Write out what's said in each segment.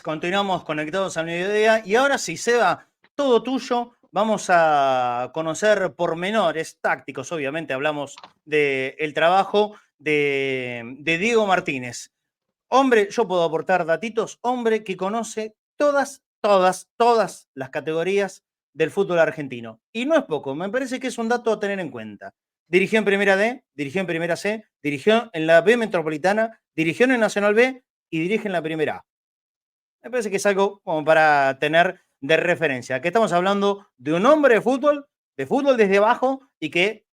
continuamos conectados al mediodía y ahora sí, Seba, todo tuyo. Vamos a conocer pormenores tácticos, obviamente hablamos del trabajo de Diego Martínez. Hombre, yo puedo aportar datitos, hombre que conoce todas las categorías del fútbol argentino. Y no es poco, me parece que es un dato a tener en cuenta. Dirigió en Primera D, dirigió en Primera C, dirigió en la B Metropolitana, dirigió en el Nacional B y dirige en la Primera A. Me parece que es algo como para tener de referencia. Que estamos hablando de un hombre de fútbol desde abajo y que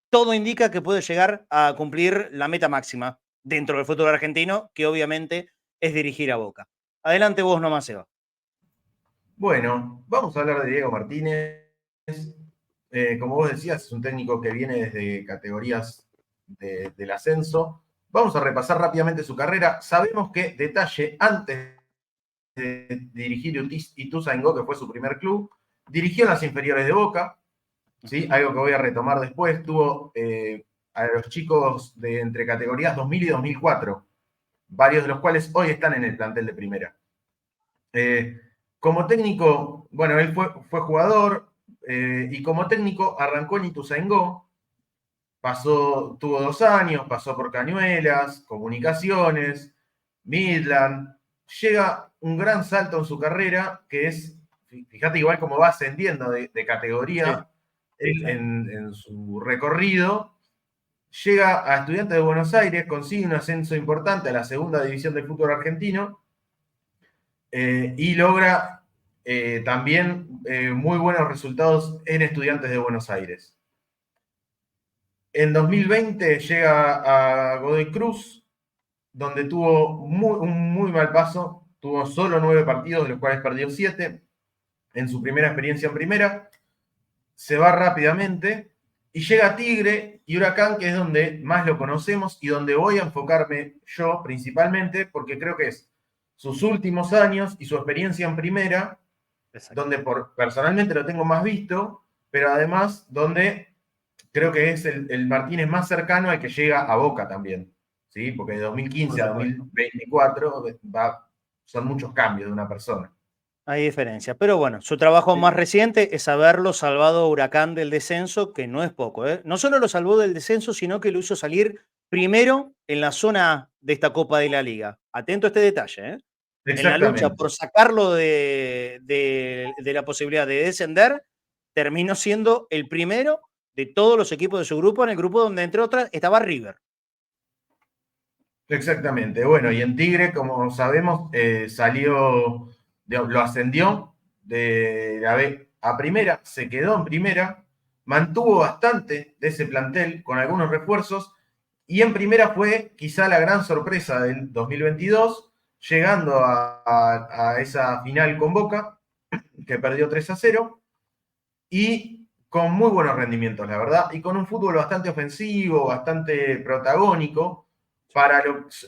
todo indica que puede llegar a cumplir la meta máxima dentro del fútbol argentino, que obviamente es dirigir a Boca. Adelante vos nomás, Eva. Bueno, vamos a hablar de Diego Martínez. Como vos decías, es un técnico que viene desde categorías del ascenso. Vamos a repasar rápidamente su carrera. Sabemos que, detalle, antes de dirigir Ituzaingó, que fue su primer club, dirigió en las inferiores de Boca, ¿sí? Algo que voy a retomar después. Tuvo a los chicos de entre categorías 2000 y 2004, varios de los cuales hoy están en el plantel de primera. Como técnico, bueno, él fue jugador y como técnico arrancó en Ituzaingó, tuvo 2 años, pasó por Cañuelas, Comunicaciones, Midland. Llega un gran salto en su carrera, que es, fíjate igual cómo va ascendiendo de categoría en su recorrido. Llega a Estudiantes de Buenos Aires, consigue un ascenso importante a la segunda división del fútbol argentino y logra también muy buenos resultados en Estudiantes de Buenos Aires. En 2020 llega a Godoy Cruz, donde tuvo un muy mal paso, tuvo solo 9 partidos, de los cuales perdió 7 en su primera experiencia en primera, se va rápidamente y llega a Tigre y Huracán, que es donde más lo conocemos y donde voy a enfocarme yo principalmente, porque creo que es sus últimos años y su experiencia en primera, donde personalmente lo tengo más visto, pero además donde creo que es el Martínez más cercano al que llega a Boca también, ¿sí? Porque de 2015 a 2024 son muchos cambios de una persona. Hay diferencia, pero bueno, su trabajo más reciente es haberlo salvado a Huracán del descenso, que no es poco, ¿eh? No solo lo salvó del descenso, sino que lo hizo salir primero en la zona A de esta Copa de la Liga. Atento a este detalle, ¿eh? En la lucha por sacarlo de la posibilidad de descender, terminó siendo el primero de todos los equipos de su grupo, en el grupo donde, entre otras, estaba River. Exactamente. Bueno, y en Tigre, como sabemos, lo ascendió de la B a primera, se quedó en primera, mantuvo bastante de ese plantel con algunos refuerzos, y en primera fue quizá la gran sorpresa del 2022, llegando a esa final con Boca, que perdió 3-0, y con muy buenos rendimientos, la verdad, y con un fútbol bastante ofensivo, bastante protagónico,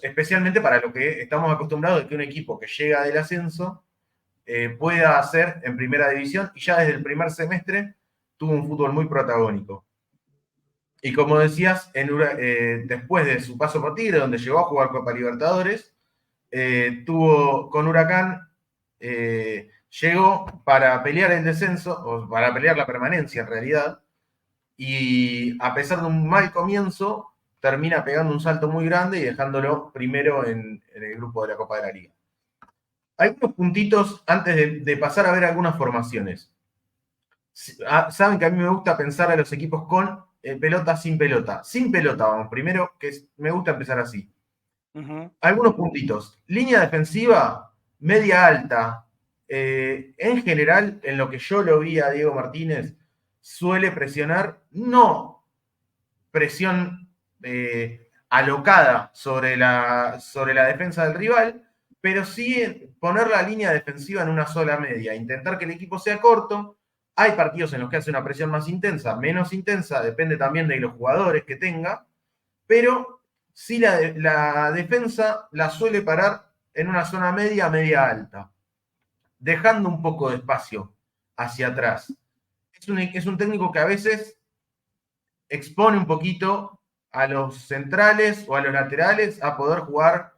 especialmente para lo que estamos acostumbrados de que un equipo que llega del ascenso pueda hacer en primera división, y ya desde el primer semestre tuvo un fútbol muy protagónico. Y como decías, después de su paso por Tigre, donde llegó a jugar Copa Libertadores, tuvo con Huracán, llegó para pelear el descenso, o para pelear la permanencia en realidad, y a pesar de un mal comienzo, termina pegando un salto muy grande y dejándolo primero en el grupo de la Copa de la Liga. Algunos puntitos antes de pasar a ver algunas formaciones. Saben que a mí me gusta pensar a los equipos con pelota, sin pelota. Sin pelota, vamos, primero, que me gusta empezar así. Algunos puntitos. Línea defensiva, media alta. En general, en lo que yo lo vi a Diego Martínez, suele presionar, no presión alocada sobre la defensa del rival, pero sí poner la línea defensiva en una sola media, intentar que el equipo sea corto. Hay partidos en los que hace una presión más intensa, menos intensa, depende también de los jugadores que tenga, pero sí la defensa la suele parar en una zona media, media alta, dejando un poco de espacio hacia atrás. Es un técnico que a veces expone un poquito a los centrales o a los laterales a poder jugar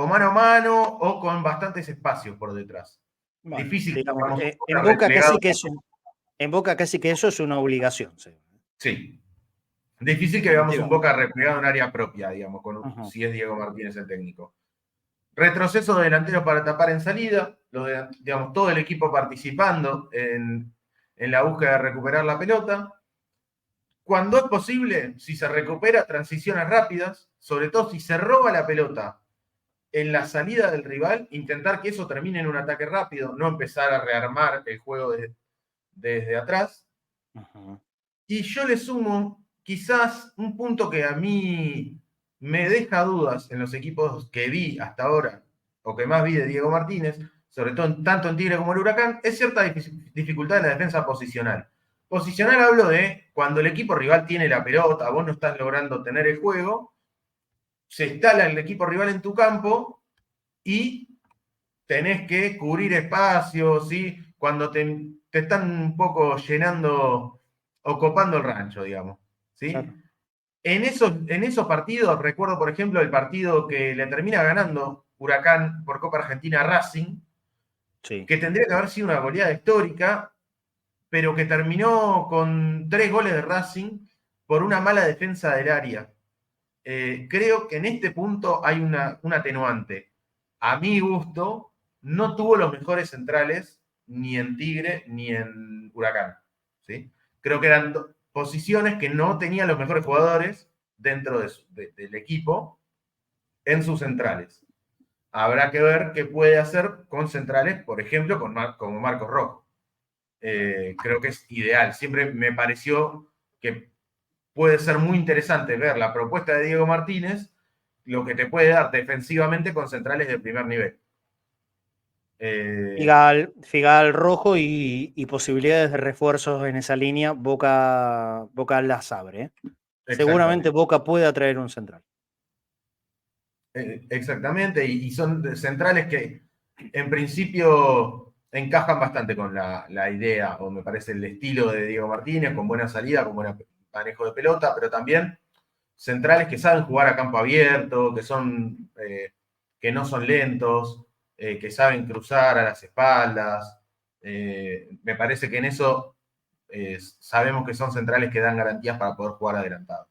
o mano a mano o con bastantes espacios por detrás. Bueno, Difícil que digamos, veamos un en Boca Boca replegado. casi que eso es una obligación. Sí. Sí. Difícil que veamos un Definitivamente. Boca replegado en área propia, digamos, Ujú. si es Diego Martínez el técnico. Retroceso de delanteros para tapar en salida, digamos, todo el equipo participando en la búsqueda de recuperar la pelota. Cuando es posible, si se recupera, transiciones rápidas, sobre todo si se roba la pelota en la salida del rival, intentar que eso termine en un ataque rápido, no empezar a rearmar el juego desde atrás. Ujú. Y yo le sumo quizás un punto que a mí me deja dudas en los equipos que vi hasta ahora, o que más vi de Diego Martínez, sobre todo tanto en Tigre como en Huracán, es cierta dificultad en la defensa posicional. Posicional hablo de cuando el equipo rival tiene la pelota, vos no estás logrando tener el juego, se instala el equipo rival en tu campo y tenés que cubrir espacios, ¿sí? Cuando te están un poco llenando o copando el rancho, digamos, ¿sí? Claro. En esos partidos, recuerdo, por ejemplo, el partido que le termina ganando Huracán por Copa Argentina a Racing, Sí. que tendría que haber sido una goleada histórica, pero que terminó con 3 goles de Racing por una mala defensa del área. Creo que en este punto hay un atenuante. A mi gusto, no tuvo los mejores centrales ni en Tigre ni en Huracán. ¿Sí? Creo que eran posiciones que no tenían los mejores jugadores dentro del equipo en sus centrales. Habrá que ver qué puede hacer con centrales, por ejemplo, como Marcos Rojo. Creo que es ideal. Siempre me pareció que puede ser muy interesante ver la propuesta de Diego Martínez, lo que te puede dar defensivamente con centrales de primer nivel. Figal Rojo y posibilidades de refuerzos en esa línea, Boca las abre. Seguramente Exactamente. Boca puede atraer un central. Exactamente, y son centrales que en principio encajan bastante con la idea, o me parece el estilo de Diego Martínez, con buena salida, con buen manejo de pelota, pero también centrales que saben jugar a campo abierto, que no son lentos, que saben cruzar a las espaldas. Me parece que en eso sabemos que son centrales que dan garantías para poder jugar adelantado.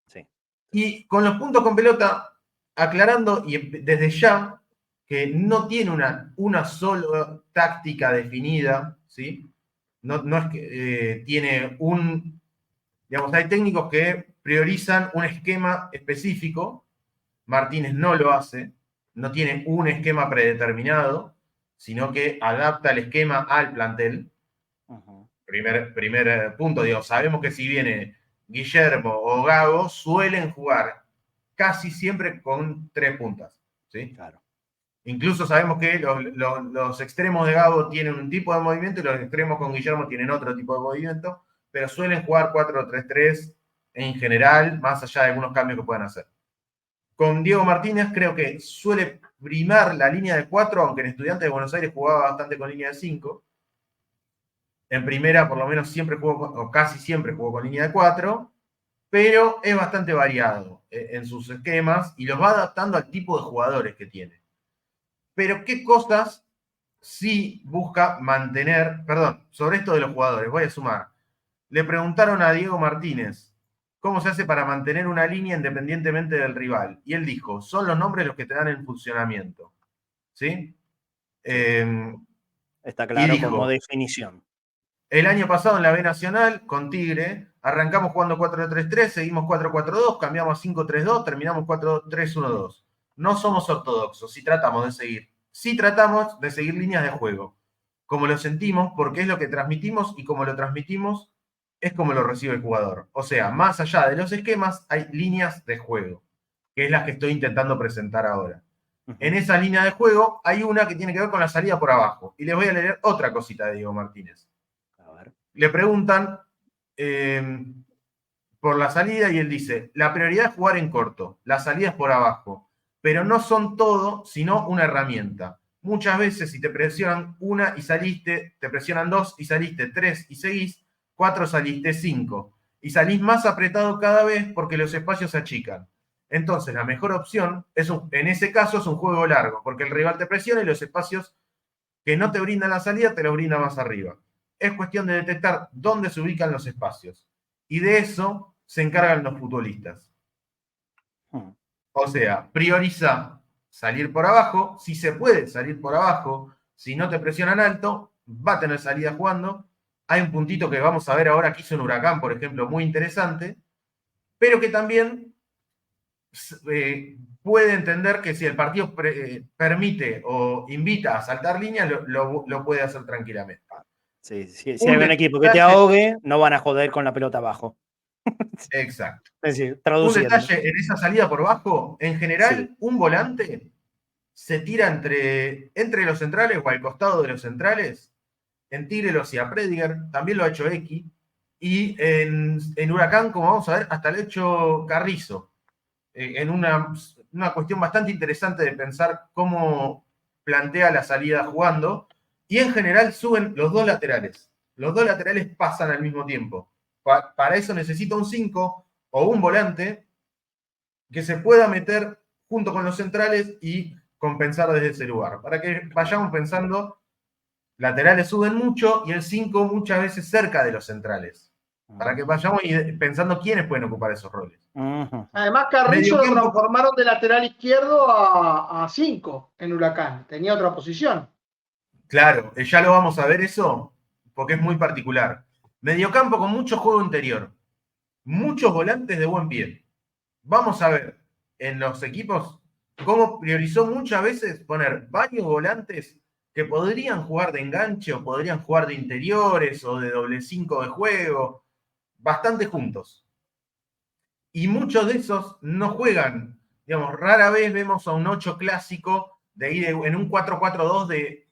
Sí. Y con los puntos con pelota, aclarando y desde ya que no tiene una sola táctica definida, ¿sí? No es que tiene digamos, hay técnicos que priorizan un esquema específico, Martínez no lo hace, no tiene un esquema predeterminado, sino que adapta el esquema al plantel. Uh-huh. Primer punto, digo, sabemos que si viene Guillermo o Gago, suelen jugar casi siempre con 3 puntas, ¿sí? Claro. Incluso sabemos que los extremos de Gago tienen un tipo de movimiento y los extremos con Guillermo tienen otro tipo de movimiento, pero suelen jugar 4-3-3 en general, más allá de algunos cambios que puedan hacer. Con Diego Martínez creo que suele primar la línea de 4, aunque en Estudiantes de Buenos Aires jugaba bastante con línea de 5. En primera, por lo menos, siempre jugó, o casi siempre jugó con línea de 4, pero es bastante variado en sus esquemas y los va adaptando al tipo de jugadores que tiene. Pero qué cosas sí busca mantener, perdón, sobre esto de los jugadores, voy a sumar. Le preguntaron a Diego Martínez cómo se hace para mantener una línea independientemente del rival. Y él dijo, son los nombres los que te dan el funcionamiento. ¿Sí? Sí. Está Y claro como dijo, definición. el año pasado en la B Nacional, con Tigre, arrancamos jugando 4-3-3, seguimos 4-4-2, cambiamos a 5-3-2, terminamos 4-3-1-2. No somos ortodoxos, si tratamos de seguir. Sí tratamos de seguir líneas de juego, como lo sentimos, porque es lo que transmitimos y como lo transmitimos es como lo recibe el jugador. O sea, más allá de los esquemas, hay líneas de juego, que es las que estoy intentando presentar ahora. Uh-huh. En esa línea de juego hay una que tiene que ver con la salida por abajo. Y les voy a leer otra cosita de Diego Martínez. A ver. Le preguntan por la salida y él dice, la prioridad es jugar en corto, la salida es por abajo, pero no son todo, sino una herramienta. Muchas veces si te presionan una y saliste, te presionan 2 y saliste, 3 y seguís, 4 saliste, 5. Y salís más apretado cada vez porque los espacios se achican. Entonces, la mejor opción en ese caso es un juego largo, porque el rival te presiona y los espacios que no te brindan la salida te los brinda más arriba. Es cuestión de detectar dónde se ubican los espacios. Y de eso se encargan los futbolistas. O sea, prioriza salir por abajo. Si se puede salir por abajo, si no te presionan alto, va a tener salida jugando. Hay un puntito que vamos a ver ahora que hizo un Huracán, por ejemplo, muy interesante, pero que también puede entender que si el partido permite o invita a saltar líneas, lo puede hacer tranquilamente. Sí, si hay un equipo que te ahogue, no van a joder con la pelota abajo. Exacto. Es decir, Un traduciendo. detalle en esa salida por bajo, en general, sí, un volante se tira entre los centrales o al costado de los centrales. En Tigre lo hacía Prediger, también lo ha hecho X. Y en Huracán, como vamos a ver, hasta lo ha hecho Carrizo. En una cuestión bastante interesante de pensar cómo plantea la salida jugando. Y en general suben los dos laterales. Los dos laterales pasan al mismo tiempo. Para eso necesita un 5 o un volante que se pueda meter junto con los centrales y compensar desde ese lugar. Para que vayamos pensando, laterales suben mucho y el 5 muchas veces cerca de los centrales. Para que vayamos pensando quiénes pueden ocupar esos roles. Además, Carrizo lo transformaron de lateral izquierdo a 5 en Huracán. Tenía otra posición. Claro, ya lo vamos a ver eso, porque es muy particular. Mediocampo con mucho juego interior. Muchos volantes de buen pie. Vamos a ver en los equipos cómo priorizó muchas veces poner varios volantes que podrían jugar de enganche o podrían jugar de interiores o de doble 5 de juego, bastante juntos. Y muchos de esos no juegan, digamos, rara vez vemos a un 8 clásico de ir en un 4-4-2 de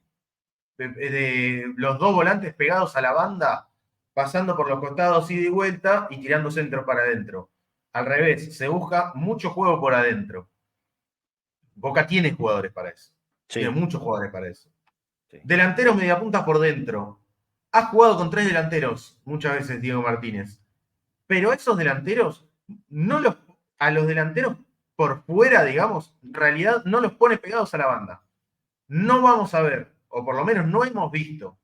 los dos volantes pegados a la banda, pasando por los costados ida y vuelta y tirando centros para adentro. Al revés, se busca mucho juego por adentro. Boca tiene jugadores para eso. Sí. Tiene muchos jugadores para eso. Sí. Delanteros mediapuntas por dentro. Ha jugado con 3 delanteros muchas veces Diego Martínez. Pero esos delanteros, a los delanteros por fuera, digamos, en realidad no los pone pegados a la banda. No vamos a ver, o por lo menos no hemos visto,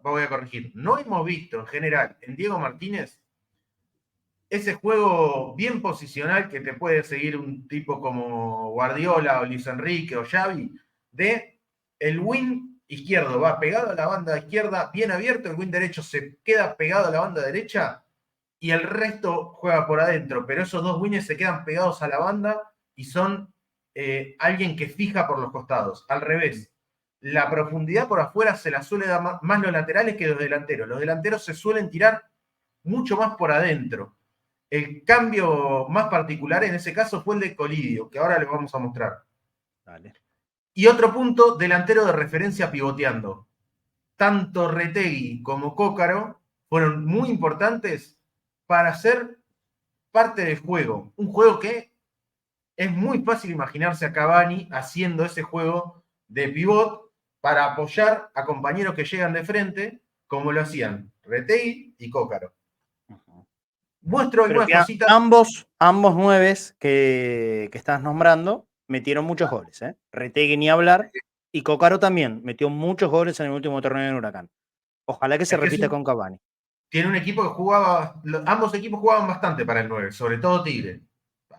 voy a corregir, no hemos visto en general en Diego Martínez ese juego bien posicional que te puede seguir un tipo como Guardiola o Luis Enrique o Xavi, de el wing izquierdo va pegado a la banda izquierda bien abierto, el wing derecho se queda pegado a la banda derecha y el resto juega por adentro, pero esos dos wings se quedan pegados a la banda y son alguien que fija por los costados. Al revés, la profundidad por afuera se la suele dar más los laterales que los delanteros. Los delanteros se suelen tirar mucho más por adentro. El cambio más particular en ese caso fue el de Colidio, que ahora les vamos a mostrar. Dale. Y otro punto, delantero de referencia pivoteando. Tanto Retegui como Cócaro fueron muy importantes para ser parte del juego. Un juego que es muy fácil imaginarse a Cavani haciendo ese juego de pivot para apoyar a compañeros que llegan de frente, como lo hacían Retegui y Cócaro. Muestro algunas cositas. Ambos nueves que estás nombrando metieron muchos goles. Retegui ni hablar y Cócaro también metió muchos goles en el último torneo en Huracán. Ojalá que se repita con Cavani. Tiene un equipo que jugaba, ambos equipos jugaban bastante para el 9, sobre todo Tigre,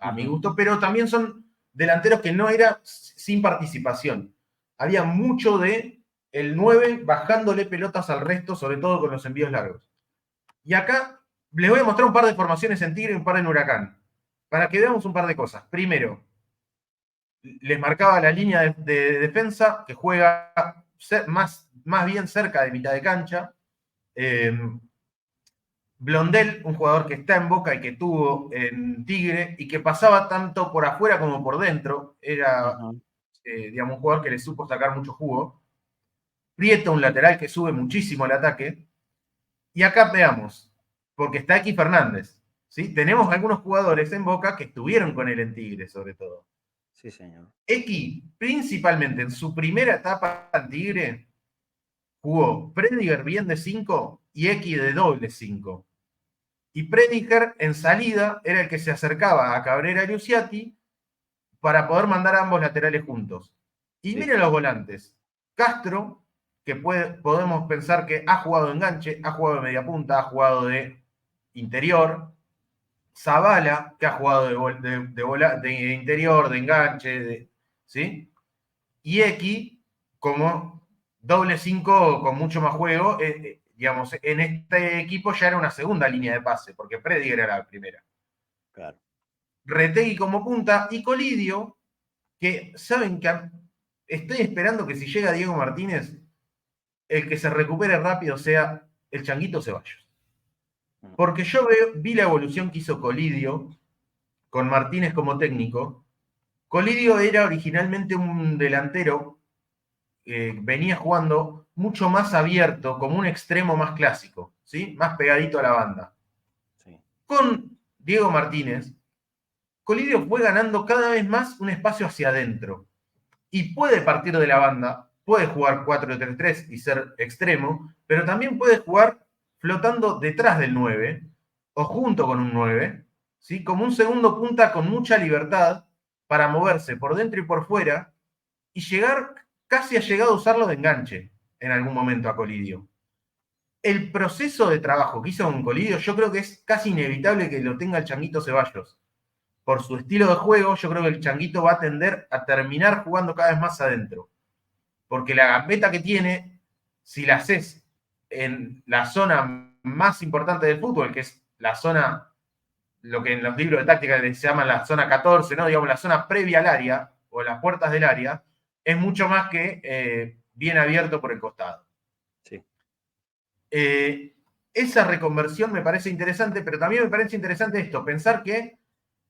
a mi gusto, pero también son delanteros que no era sin participación. Había mucho de el 9 bajándole pelotas al resto, sobre todo con los envíos largos. Y acá les voy a mostrar un par de formaciones en Tigre y un par en Huracán, para que veamos un par de cosas. Primero, les marcaba la línea de defensa, que juega más bien cerca de mitad de cancha. Blondel, un jugador que está en Boca y que tuvo en Tigre, y que pasaba tanto por afuera como por dentro. Era, digamos, un jugador que le supo sacar mucho jugo. Prieto, un lateral que sube muchísimo al ataque. Y acá veamos, porque está aquí Fernández, ¿sí? Tenemos algunos jugadores en Boca que estuvieron con él en Tigre, sobre todo. Sí, señor. X, principalmente en su primera etapa en Tigre, jugó Prediger bien de 5 y X de doble 5. Y Prediger en salida era el que se acercaba a Cabrera y Luciati para poder mandar a ambos laterales juntos. Y Sí. miren los volantes. Castro, que podemos pensar que ha jugado de enganche, ha jugado de media punta, ha jugado de interior. Zavala, que ha jugado de interior, de enganche, ¿sí? Y X como doble 5 con mucho más juego. Digamos, en este equipo ya era una segunda línea de pase, porque Prediger era la primera. Claro. Retegui como punta y Colidio, que saben que estoy esperando que si llega Diego Martínez, el que se recupere rápido sea el Changuito Ceballos. Porque yo vi la evolución que hizo Colidio con Martínez como técnico. Colidio era originalmente un delantero, venía jugando mucho más abierto, como un extremo más clásico, ¿sí? Más pegadito a la banda. Sí. Con Diego Martínez, Colidio fue ganando cada vez más un espacio hacia adentro. Y puede partir de la banda, puede jugar 4-3-3 y ser extremo, pero también puede jugar flotando detrás del 9 o junto con un 9, ¿sí? Como un segundo punta con mucha libertad para moverse por dentro y por fuera y llegar, casi ha llegado a usarlo de enganche en algún momento a Colidio. El proceso de trabajo que hizo con Colidio, yo creo que es casi inevitable que lo tenga el Changuito Ceballos. Por su estilo de juego, yo creo que el Changuito va a tender a terminar jugando cada vez más adentro. Porque la gambeta que tiene, si la haces en la zona más importante del fútbol, que es la zona, lo que en los libros de táctica se llama la zona 14, ¿no? Digamos, la zona previa al área, o las puertas del área, es mucho más que bien abierto por el costado. Sí. Esa reconversión me parece interesante, pero también me parece interesante esto, pensar que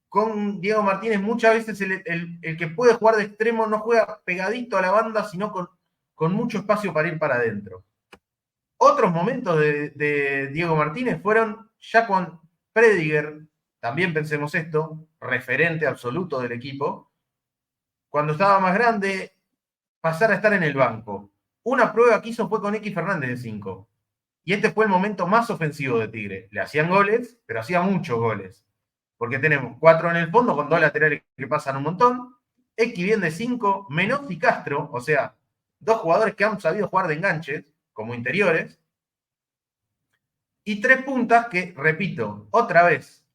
con Diego Martínez muchas veces el que puede jugar de extremo no juega pegadito a la banda, sino con mucho espacio para ir para adentro. Otros momentos de Diego Martínez fueron ya con Prediger, también pensemos esto, referente absoluto del equipo, cuando estaba más grande, pasar a estar en el banco. Una prueba que hizo fue con X Fernández de 5. Y este fue el momento más ofensivo de Tigre. Le hacían goles, pero hacía muchos goles. Porque tenemos 4 en el fondo con 2 laterales que pasan un montón. X bien de 5, Menotti y Castro, o sea, 2 jugadores que han sabido jugar de enganches, como interiores. Y 3 puntas que, repito, otra vez,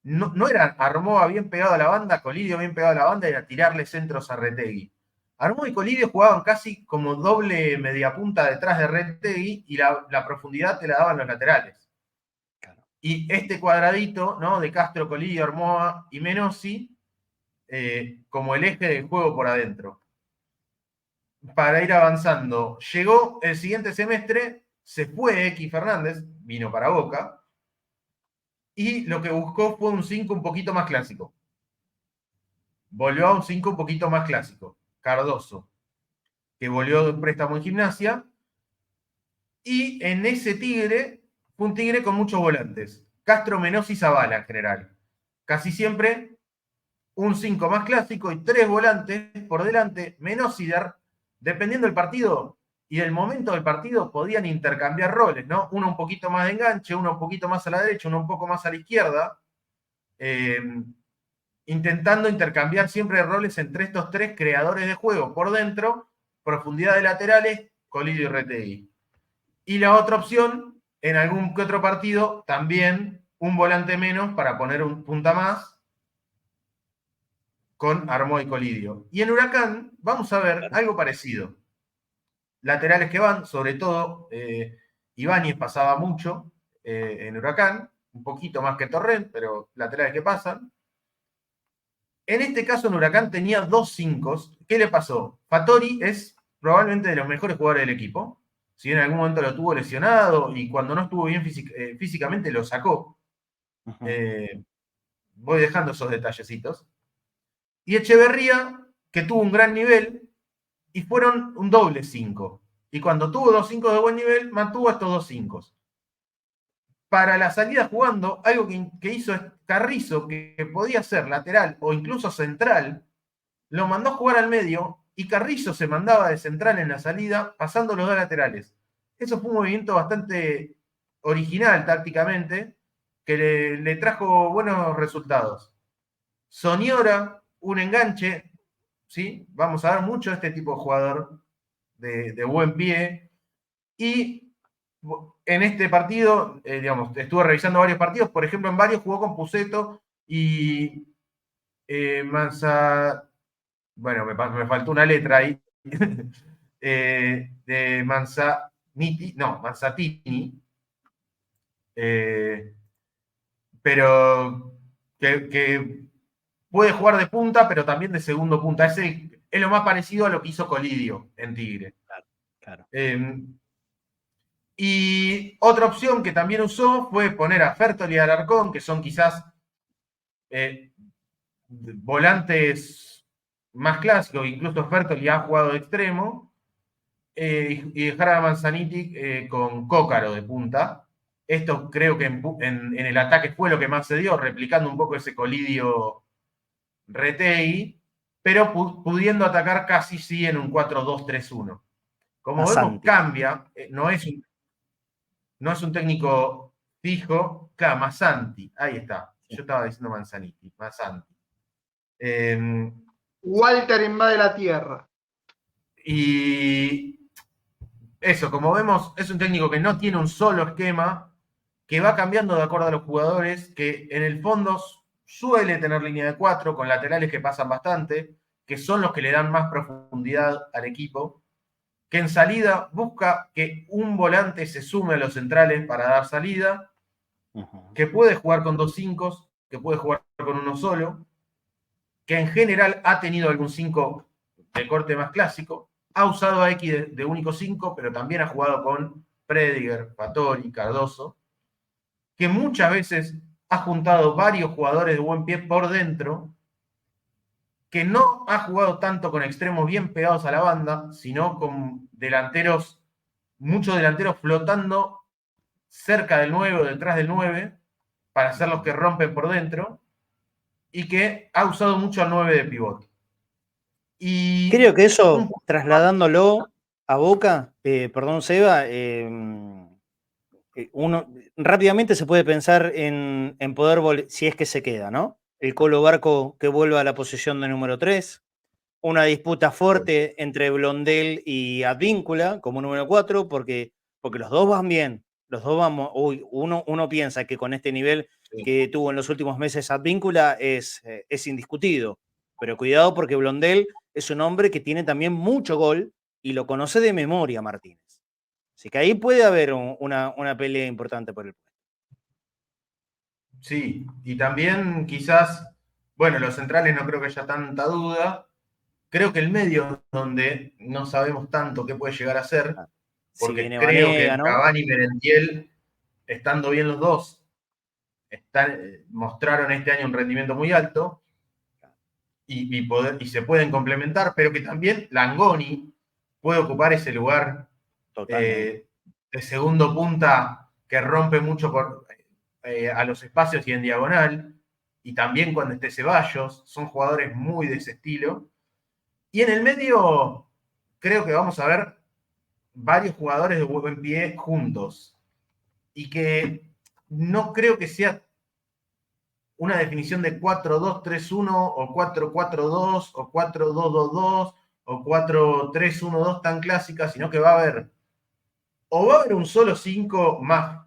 no era Armoa bien pegado a la banda, Colidio bien pegado a la banda, era tirarle centros a Retegui. Armoa y Colidio jugaban casi como doble mediapunta detrás de Retegui y la profundidad te la daban los laterales. Claro. Y este cuadradito, ¿no? De Castro, Colidio, Armoa y Menossi, como el eje del juego por adentro. Para ir avanzando. Llegó el siguiente semestre, se fue X Fernández, vino para Boca, y lo que buscó fue un 5 un poquito más clásico. Volvió a un 5 un poquito más clásico. Cardoso, que volvió de un préstamo en Gimnasia, y en ese Tigre fue un Tigre con muchos volantes. Castro, Menossi y Zavala en general. Casi siempre un 5 más clásico y 3 volantes por delante. Menossi, dependiendo del partido y del momento del partido, podían intercambiar roles, ¿no? Uno un poquito más de enganche, uno un poquito más a la derecha, uno un poco más a la izquierda. Intentando intercambiar siempre roles entre estos 3 creadores de juego por dentro, profundidad de laterales, Colidio y Retegui. Y la otra opción, en algún que otro partido, también un volante menos para poner un punta más con Armoa y Colidio. Y en Huracán vamos a ver algo parecido. Laterales que van, sobre todo Ibáñez pasaba mucho en Huracán, un poquito más que Torrent, pero laterales que pasan. En este caso, en Huracán tenía 2 5. ¿Qué le pasó? Fattori es probablemente de los mejores jugadores del equipo. Si en algún momento lo tuvo lesionado y cuando no estuvo bien físicamente lo sacó. Voy dejando esos detallecitos. Y Echeverría, que tuvo un gran nivel, y fueron un doble 5. Y cuando tuvo 2 5 de buen nivel, mantuvo estos 2 5. Para la salida jugando, algo que hizo Carrizo, que podía ser lateral o incluso central, lo mandó a jugar al medio y Carrizo se mandaba de central en la salida, pasando los 2 laterales. Eso fue un movimiento bastante original tácticamente, que le trajo buenos resultados. Soñora, un enganche, ¿sí? Vamos a ver mucho de este tipo de jugador de buen pie. Y en este partido, digamos, estuve revisando varios partidos, por ejemplo, en varios jugó con Puceto y bueno, me faltó una letra ahí, de Manzatini, pero que puede jugar de punta, pero también de segundo punta. Es lo más parecido a lo que hizo Colidio en Tigre. Claro. Y otra opción que también usó fue poner a Fertoli y Alarcón, que son quizás volantes más clásicos, incluso Fertoli ha jugado de extremo, y dejar a Manzaniti con Cócaro de punta. Esto creo que en el ataque fue lo que más se dio, replicando un poco ese Colidio Retei, pero pudiendo atacar casi sí en un 4-2-3-1. Como vemos, Santi. cambia, no es un técnico fijo. Claro, Masanti, ahí está. Yo estaba diciendo Manzaniti, Masanti. Walter invade la tierra. Y eso, como vemos, es un técnico que no tiene un solo esquema, que va cambiando de acuerdo a los jugadores, que en el fondo suele tener línea de 4 con laterales que pasan bastante, que son los que le dan más profundidad al equipo, que en salida busca que un volante se sume a los centrales para dar salida, que puede jugar con 2 5, que puede jugar con uno solo, que en general ha tenido algún 5 de corte más clásico, ha usado a X de único 5, pero también ha jugado con Prediger, Fattori, Cardoso, que muchas veces ha juntado varios jugadores de buen pie por dentro, que no ha jugado tanto con extremos bien pegados a la banda, sino con delanteros, muchos delanteros flotando cerca del 9 o detrás del 9, para ser los que rompen por dentro, y que ha usado mucho al 9 de pivote. Y creo que eso, trasladándolo a Boca, perdón, Seba, uno rápidamente se puede pensar en poder, si es que se queda, ¿no? El Colo Barco que vuelva a la posición de número 3, una disputa fuerte entre Blondel y Advíncula como número 4, porque los dos van bien, los dos vamos, uno piensa que con este nivel que tuvo en los últimos meses Advíncula es indiscutido, pero cuidado porque Blondel es un hombre que tiene también mucho gol y lo conoce de memoria Martínez. Así que ahí puede haber una pelea importante por el puesto. Sí, y también quizás, bueno, los centrales no creo que haya tanta duda. Creo que el medio, donde no sabemos tanto qué puede llegar a ser, Si porque viene creo Vanega, que ¿no? Cavani y Merentiel, estando bien los dos, mostraron este año un rendimiento muy alto y se pueden complementar, pero que también Langoni puede ocupar ese lugar Totalmente. de segundo punta que rompe mucho a los espacios y en diagonal, y también cuando esté Ceballos, son jugadores muy de ese estilo. Y en el medio creo que vamos a ver varios jugadores de buen pie juntos, y que no creo que sea una definición de 4-2-3-1 o 4-4-2 o 4-2-2-2 o 4-3-1-2 tan clásica, sino que va a haber un solo 5 más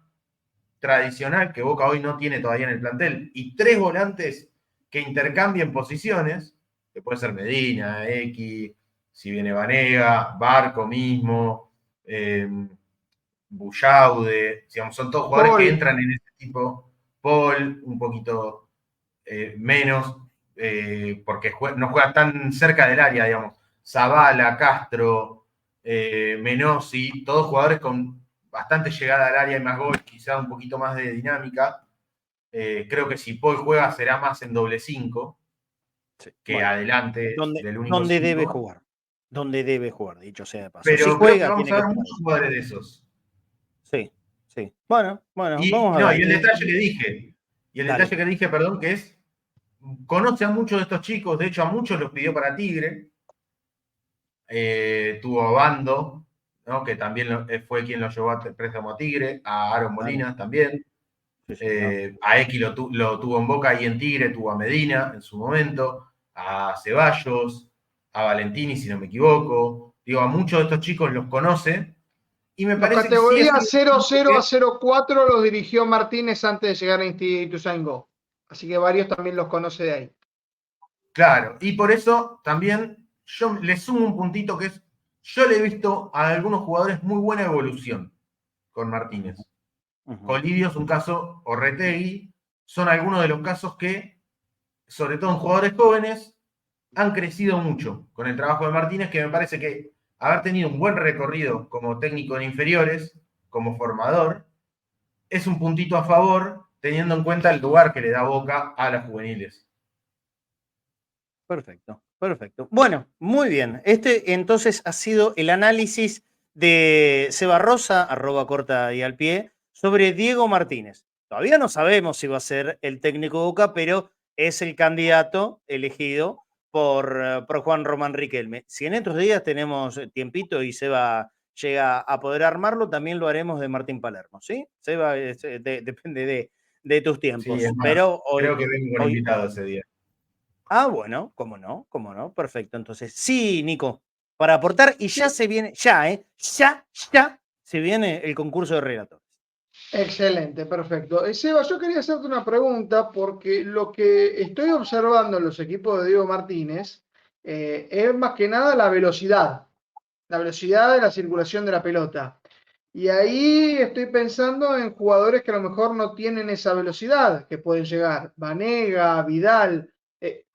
tradicional que Boca hoy no tiene todavía en el plantel, y 3 volantes que intercambien posiciones, que puede ser Medina, X, si viene Vanega, Barco mismo, Bullaude, digamos, son todos jugadores que entran en este tipo. Paul, un poquito menos, porque no juega tan cerca del área, digamos. Zavala, Castro, Menossi, todos jugadores con bastante llegada al área y más gol, quizá un poquito más de dinámica. Creo que si Paul juega será más en doble 5 que Bueno, adelante del único donde debe 5. jugar. Donde debe jugar, dicho sea de paso. Si Pero creo que juega, vamos tiene a que ver jugar. muchos jugadores de esos. Sí, sí. Bueno, Y vamos a no, ver. y el detalle que dije, Dale. perdón, que es, conoce a muchos de estos chicos, de hecho a muchos los pidió para Tigre. Tuvo a Bando, ¿no? Que también fue quien lo llevó a préstamo a Tigre, a Aaron Molina también. Sí, A X lo tuvo en Boca y en Tigre, tuvo a Medina en su momento, a Ceballos, a Valentini, si no me equivoco. Digo, a muchos de estos chicos los conoce y me Los parece que sí es categorías 0-0 a que, 0-4 los dirigió Martínez antes de llegar a Ituzaingó. Así que varios también los conoce de ahí. claro, y por eso también yo le sumo un puntito que es, yo le he visto a algunos jugadores muy buena evolución con Martínez. Colidio es un caso, Orretegui, son algunos de los casos que, sobre todo en jugadores jóvenes, han crecido mucho con el trabajo de Martínez, que me parece que haber tenido un buen recorrido como técnico en inferiores, como formador, es un puntito a favor, teniendo en cuenta el lugar que le da Boca a las juveniles. Perfecto, perfecto. Bueno, muy bien. Este entonces ha sido el análisis de Seba Rosa, @ y al pie, sobre Diego Martínez. Todavía no sabemos si va a ser el técnico de Boca, pero es el candidato elegido por Juan Román Riquelme. Si en estos días tenemos tiempito y Seba llega a poder armarlo, también lo haremos de Martín Palermo, ¿sí? Seba, depende de tus tiempos. Sí, es más, pero creo que vengo con hoy invitado ese día. Ah, bueno, cómo no, perfecto. Entonces, sí, Nico, para aportar, y ya se viene, ya se viene el concurso de relatores. Excelente, perfecto. Seba, yo quería hacerte una pregunta porque lo que estoy observando en los equipos de Diego Martínez es más que nada la velocidad de la circulación de la pelota. Y ahí estoy pensando en jugadores que a lo mejor no tienen esa velocidad que pueden llegar. Vanega, Vidal.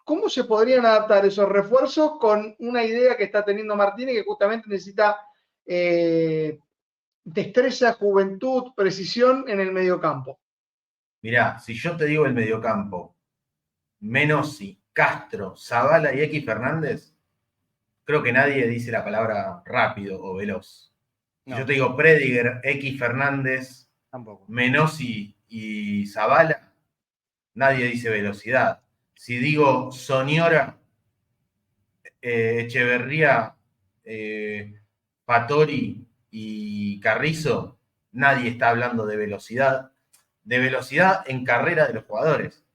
¿Cómo se podrían adaptar esos refuerzos con una idea que está teniendo Martínez que justamente necesita destreza, juventud, precisión en el mediocampo? Mirá, si yo te digo el mediocampo, Menossi, Castro, Zavala y X Fernández, creo que nadie dice la palabra rápido o veloz. Si yo No, te digo Prediger, X Fernández, tampoco. Menossi y Zavala, nadie dice velocidad. Si digo Soniora, Echeverría, Patori y Carrizo, nadie está hablando de velocidad en carrera de los jugadores.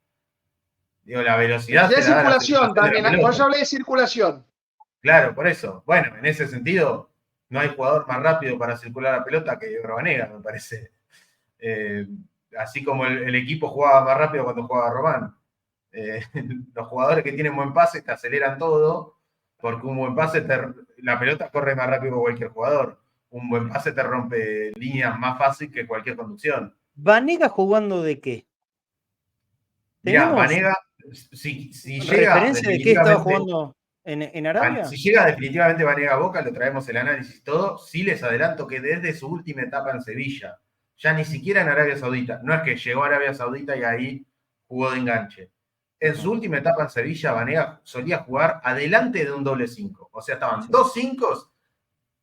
Digo, la velocidad Velocidad te de la da la circulación circulación de la también. Por pelota. eso hablé de circulación. Claro, por eso. Bueno, en ese sentido, no hay jugador más rápido para circular la pelota que Diego Banega, me parece. Así como el equipo jugaba más rápido cuando jugaba Román. Los jugadores que tienen buen pase te aceleran todo, porque un buen pase, la pelota corre más rápido que cualquier jugador. Un buen pase te rompe líneas más fácil que cualquier conducción. ¿Vanega jugando de qué? Mirá, ¿Tenemos Vanega, si llega referencia de qué estaba definitivamente, jugando en Arabia? si llega definitivamente Vanega a Boca, lo traemos el análisis y todo. Sí les adelanto que desde su última etapa en Sevilla, ya ni siquiera en Arabia Saudita, no es que llegó a Arabia Saudita y ahí jugó de enganche. En su última etapa en Sevilla, Vanega solía jugar adelante de un doble 5. O sea, estaban dos 5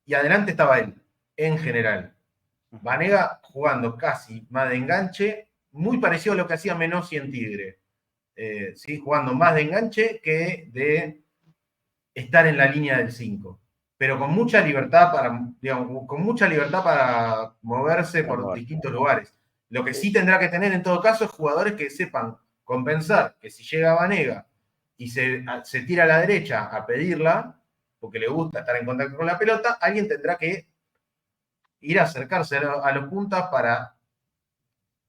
y adelante estaba él, en general. Vanega jugando casi más de enganche, muy parecido a lo que hacía Menossi en Tigre. ¿Sí? Jugando más de enganche que de estar en la línea del 5. Pero con mucha libertad para, digamos, con mucha libertad para moverse por distintos lugares. Lo que sí tendrá que tener en todo caso es jugadores que sepan compensar que si llega Vanega y se tira a la derecha a pedirla, porque le gusta estar en contacto con la pelota, alguien tendrá que ir a acercarse a los puntas para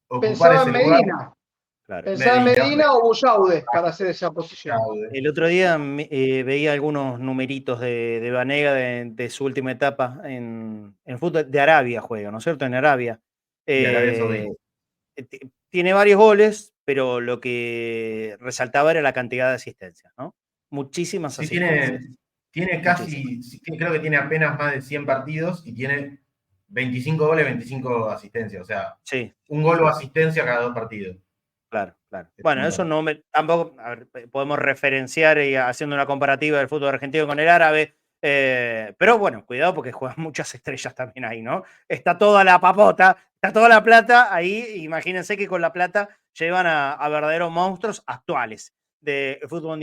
ocupar Pensaba ese en lugar. Medina. Claro. Pensaba en Medina o Bullaude para hacer esa posición. El otro día veía algunos numeritos de Vanega de su última etapa en fútbol de Arabia juega, ¿no es cierto? En Arabia. Y Arabia Saudita. Tiene varios goles, pero lo que resaltaba era la cantidad de asistencias, ¿no? Muchísimas Sí, asistencias. tiene casi, creo que tiene apenas más de 100 partidos y tiene 25 goles, 25 asistencias. O sea, Sí. un gol o asistencia cada 2 partidos. Claro. Bueno, eso no tampoco podemos referenciar y haciendo una comparativa del fútbol argentino con el árabe, pero bueno, cuidado porque juegan muchas estrellas también ahí, ¿no? Está toda la papota, está toda la plata ahí, imagínense que con la plata llevan a verdaderos monstruos actuales de fútbol